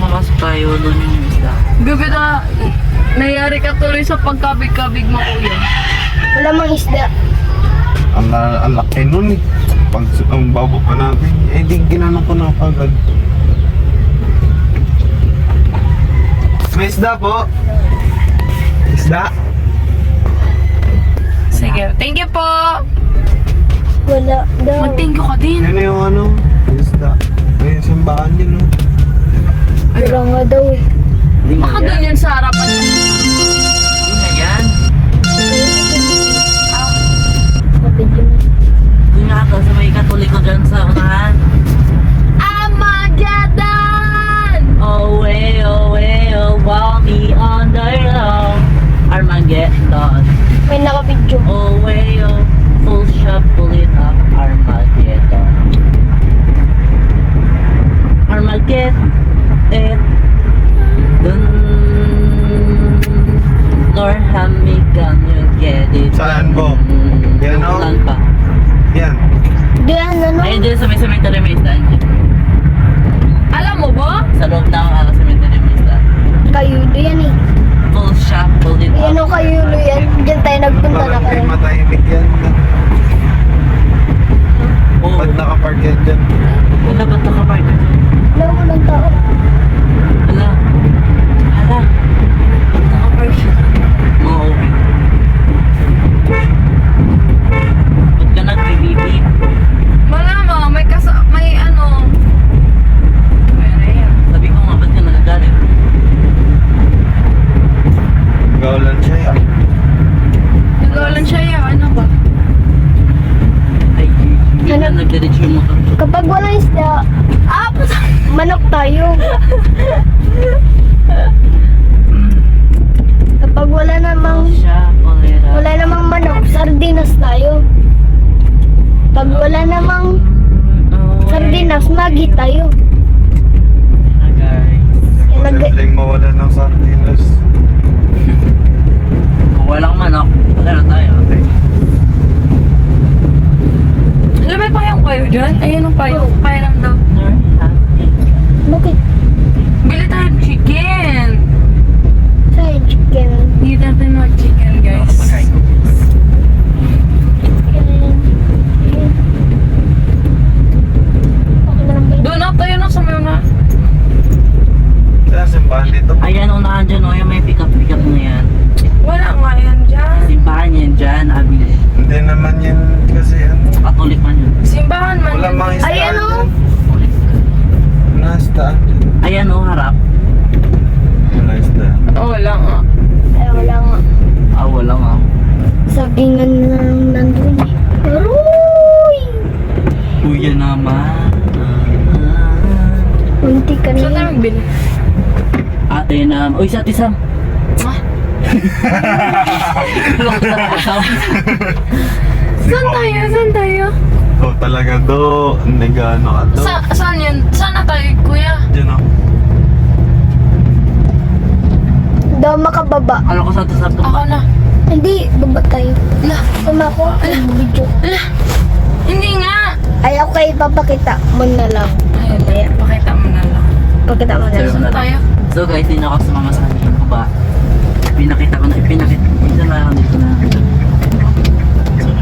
pumasok tayo doon yung isda. Gabi na, nangyari ka tuloy sa pagkabig-kabig mo, kuya. Wala mang isda. Ang laki nun eh. Pag ang babo pa natin, eh di ginanong ko na agad. May isda po. Isda. Sige, thank you po. Wala daw. Mag-thank you ka din. Yan na yung ano, isda. May simbahan yun no. Wala nga daw eh. Hindi nga Baka yan. doon yun sa harapan. Hindi nga yan. Mabidyo na. Doon nga ka sa may katoliko dyan sa unahan. Armageddon! Oh way, wow me on the road. Armageddon. May nakabidyo. Oh way, full shop, pull it up. Armageddon. Armageddon. Dun. Lord, help me, can you get it? Saan po? Yan, oh. Saan pa? Yan. Diyan ano? Ayun dyan sa may cemetery may isdaan dyan. Alam mo ba? Sa loob ng cemetery may isdaan. Kayulo yan eh. Full shop, pull it Yan up. o kayulo yan. Diyan tayo nagpunta na Bakit kayo. may matahimik yan? Oh, Ba't nakapark yan dyan? wala ba't nakapark? Wala walang tao. Hala. Nakapark siya. Mga open. Ba't ka nag-BBB? Malama, may ano. Ano yan? Sabi ko nga, ba't ka nagagalit? Gaulan siya yan. Nagawalan siya yan. Ano ba? Ay, hindi na nagdiretso yung motor. Kapag walang isda, manok tayo. Kapag wala namang Full shop, pull it up. wala namang manok, sardinas tayo. Pag wala namang sardinas, magi tayo. Guys. Posibleng mawala ng sardinas. Kung walang manok, wala na tayo. Alam, may payong kayo dyan? Ayun ang payong. Payong daw. Bakit? Bili tayo ng chicken. Sa'yo, chicken. Hindi natin mag-chicken, guys. Okay na lang ba yun? Doon up tayo na sa may una. Kaya simbahan dito. Ayan, unahan dyan, oh, yung may pick-up na yan. Wala nga yan dyan. Simbahan yan dyan, Abi. Hindi naman yan kasi ano. Katolik man yun. Simbahan man Wala yan. mga isdaan. Ayan, oh. dyan. Nastaan. Ayan, oh, harap. Wala isdaan. Wala nga. Ay, wala nga. Ah, wala nga. Sagingan lang nandun eh. Aroy! Kuya naman. Munti ka Saan tayo na. magbili? Ate na. Uy, sa ate Sam. Ah? Sam. Saan tayo? Oh, talaga do. Nagano ka do. Saan yan? Saan na tayo, kuya? Diyan oh. Daw makababa. Alam ko sa ate Sam. Ako na. Hindi, baba tayo. Ala, Sama ko, video. ala. Hindi nga. Ay, okay, papakita mo na lang. Ayun, pakita mo na lang. Pakita mo na lang. Saan tayo? So guys, hindi na ako sumama sa amin ko ba? Pinakita ko na, ipinakita. Minsan na ako dito na.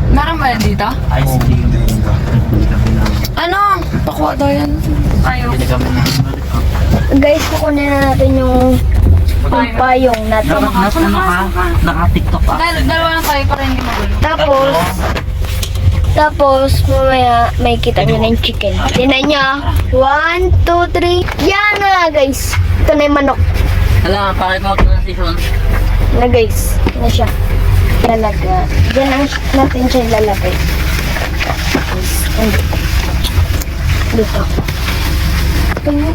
Meron ba yan dito? Ice cream. Hindi kami na. Ano? Pakuha daw yan. Tayo. Hindi kami na. Guys, kukunin na natin yung payong natin. Naka-tiktok ka. Dalawa lang tayo para hindi magulo. Tapos, mamaya, may kita nyo na yung chicken. Tinan nyo. 1, 2, 3. Yan na, guys. Ito na yung manok. Alam, bakit mo transition? Na, guys. Na siya. Lalaga. Diyan lang natin siya ilalagay. Dito. Ito mo.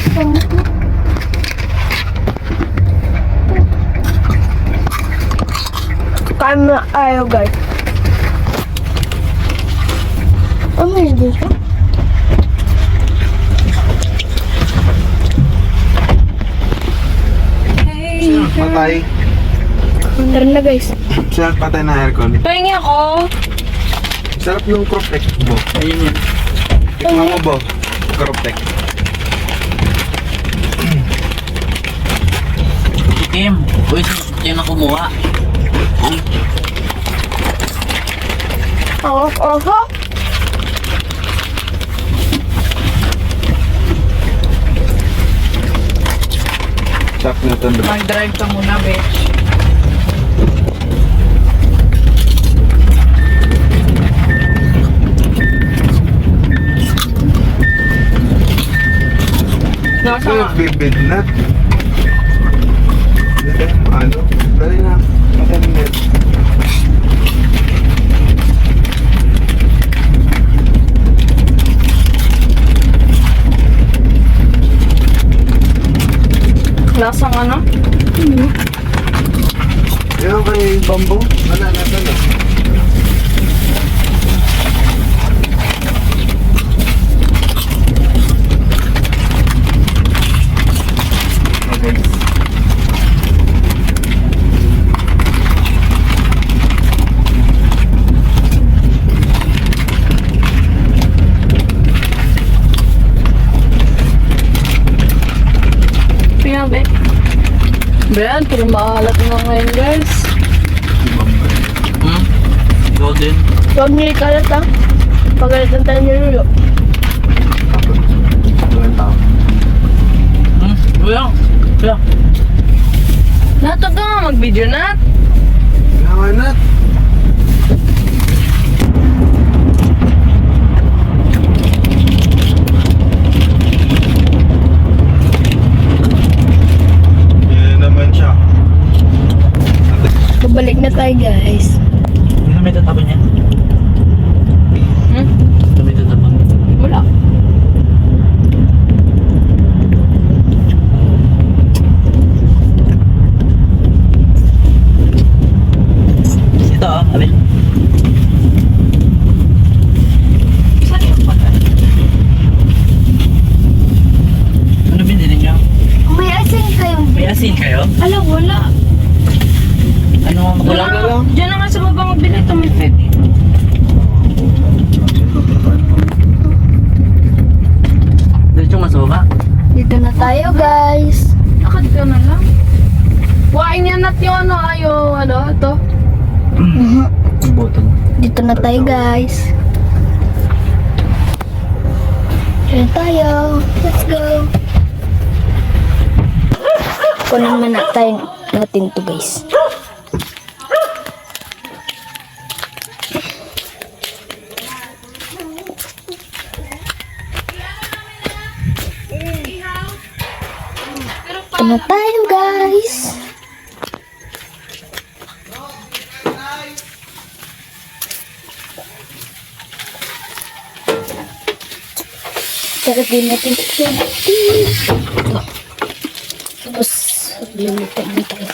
Ito mo. Kain mo na ayaw, guys. Ano is this? Patay. Tara na, guys. Sarap patay na aircon. Pahingi ako. Sarap ng croptek mo. Ayun yun. Tikman mo ba? Croptek. Kim. Uy, yung nakumuha. Oho. Sak na ito. Mag-drive ka muna, bitch. Nasa Uy, nga. bibidnat. Ano? Dali na. Madali na. Lasang ano? Yan kay bamboo. Wala na ito na. Pinabi. Ben, pero maalat na ngayon, guys. Hmm? Golden. Huwag niyo ikalat ha. Pagalitan tayo ni Lulo. Walang tao. Hmm? Kuya. Kuya. Nato ka nga mag-video na. Nakanat. Yan naman siya. Babalik na tayo guys. Ano may tatapon niya? Hmm? Ano may tatapon? Wala. Ito alin? Saan yung pala? Ano binili niyo? May asin kayo. May asin kayo? Alam, wala. Ano ang Wala makulang? nga. Diyan na nga sa baba mabili. Tumipid. Dito yung masuka. Dito na tayo guys. Lakad ka na lang. Wain niya nat yung ano, ito. Yung button. Dito na tayo guys. Diyan tayo. Let's go. Kunin muna tayo natin to guys. Dito na tayo guys. Sarap din natin siya. Ito. Tapos, luluto din tayo.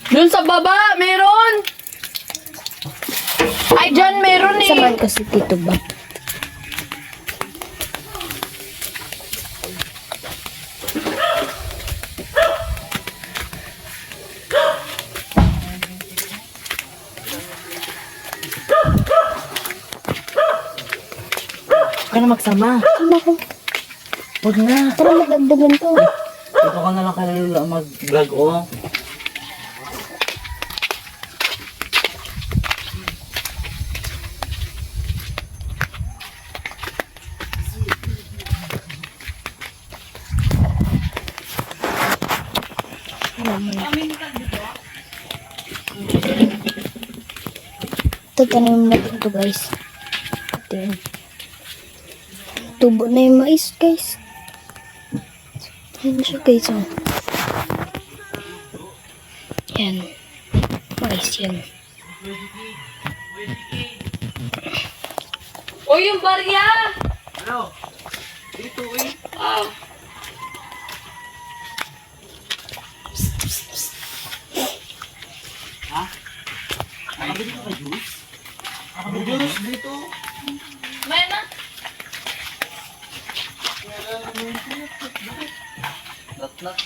Dun sa baba, meron! Ay, dyan meron eh. Samahan kasi Tito Bob. Huwag ka na magsama. Naku, Huwag na. para madagdagan to. Dito ka na lang kalula mag-vlog oh. Tatanim natin to guys. Ito yun. Tubo na yung mais guys. Ayan siya guys oh. Yan. Mais yan. O yung barya! Ano? Dito eh. Nakabili ka ba juice? Juice dito. May na. Lat-lat.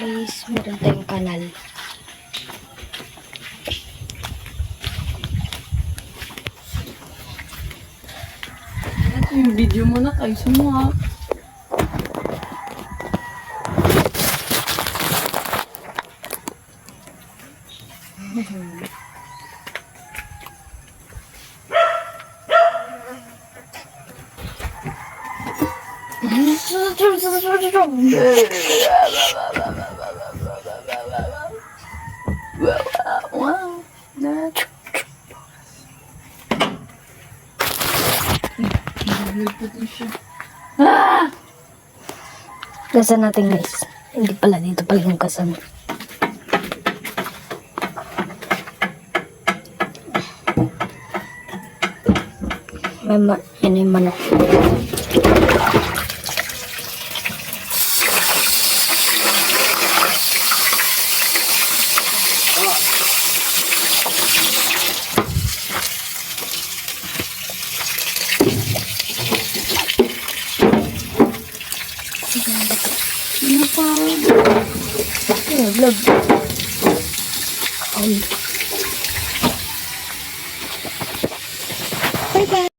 Guys, meron tayong kanal. Yung video mo na tayo sumuha. Wow. Gasan natin guys. Hindi pala dito pala yung gasan. Yan yung manok. Vlog. Bye bye.